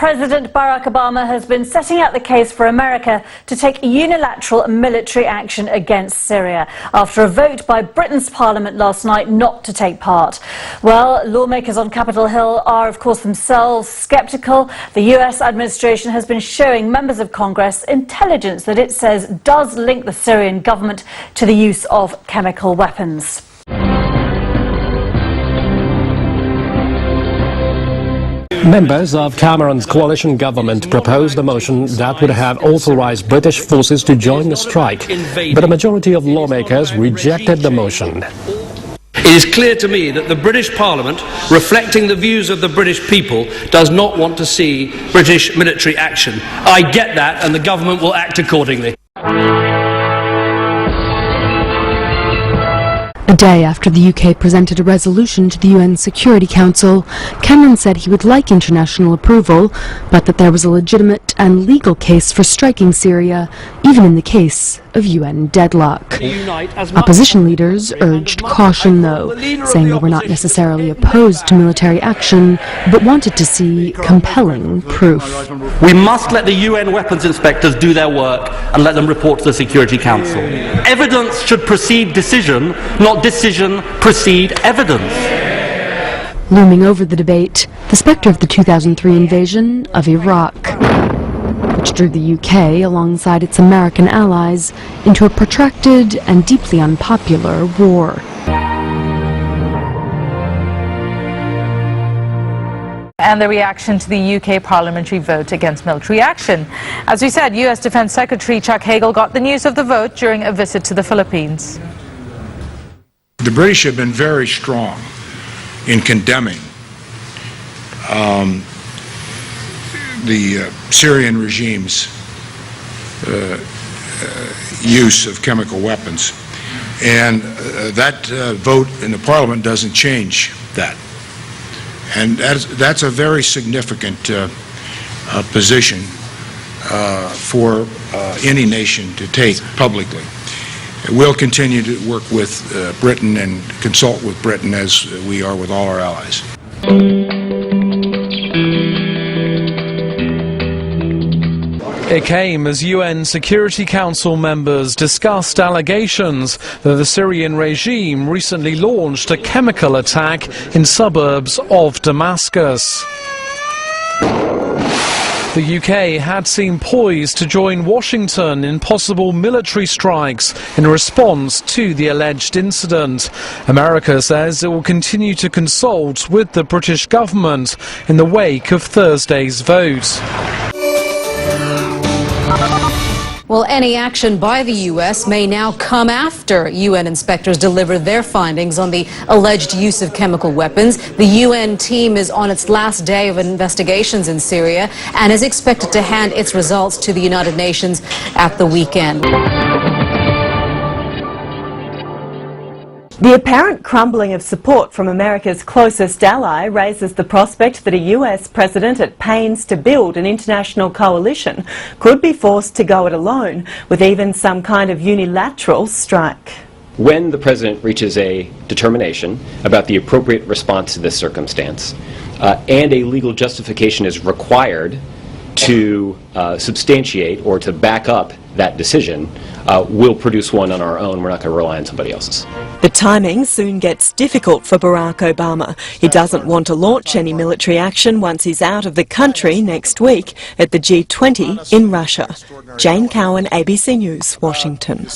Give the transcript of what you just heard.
President Barack Obama has been setting out the case for America to take unilateral military action against Syria after a vote by Britain's Parliament last night not to take part. Well, lawmakers on Capitol Hill are, of course, themselves sceptical. The US administration has been showing members of Congress intelligence that it says does link the Syrian government to the use of chemical weapons. Members of Cameron's coalition government proposed a motion that would have authorized British forces to join the strike, but a majority of lawmakers rejected the motion. It is clear to me that the British Parliament, reflecting the views of the British people, does not want to see British military action. I get that, and the government will act accordingly. A day after the UK presented a resolution to the UN Security Council, Cameron said he would like international approval, but that there was a legitimate and legal case for striking Syria, even in the case of UN deadlock. Opposition leaders urged caution, though, saying they were not necessarily opposed to military action, but wanted to see compelling proof. We must let the UN weapons inspectors do their work and let them report to the Security Council. Evidence should precede decision, not decision precede evidence. Looming over the debate, the spectre of the 2003 invasion of Iraq, which drew the UK, alongside its American allies, into a protracted and deeply unpopular war. And the reaction to the UK parliamentary vote against military action. As we said, US Defense Secretary Chuck Hagel got the news of the vote during a visit to the Philippines. The British have been very strong in condemning the Syrian regime's use of chemical weapons, and that vote in the Parliament doesn't change that. And that's a very significant position for any nation to take publicly. We'll continue to work with Britain and consult with Britain as we are with all our allies. It came as UN Security Council members discussed allegations that the Syrian regime recently launched a chemical attack in suburbs of Damascus. The UK had seemed poised to join Washington in possible military strikes in response to the alleged incident. America says it will continue to consult with the British government in the wake of Thursday's vote. Well, any action by the U.S. may now come after UN inspectors deliver their findings on the alleged use of chemical weapons. The UN team is on its last day of investigations in Syria and is expected to hand its results to the United Nations at the weekend. The apparent crumbling of support from America's closest ally raises the prospect that a US president at pains to build an international coalition could be forced to go it alone, with even some kind of unilateral strike. When the president reaches a determination about the appropriate response to this circumstance, and a legal justification is required to substantiate or to back up that decision, we'll produce one on our own. We're not going to rely on somebody else's. The timing soon gets difficult for Barack Obama. He doesn't want to launch any military action once he's out of the country next week at the G20 in Russia. Jane Cowan, ABC News, Washington.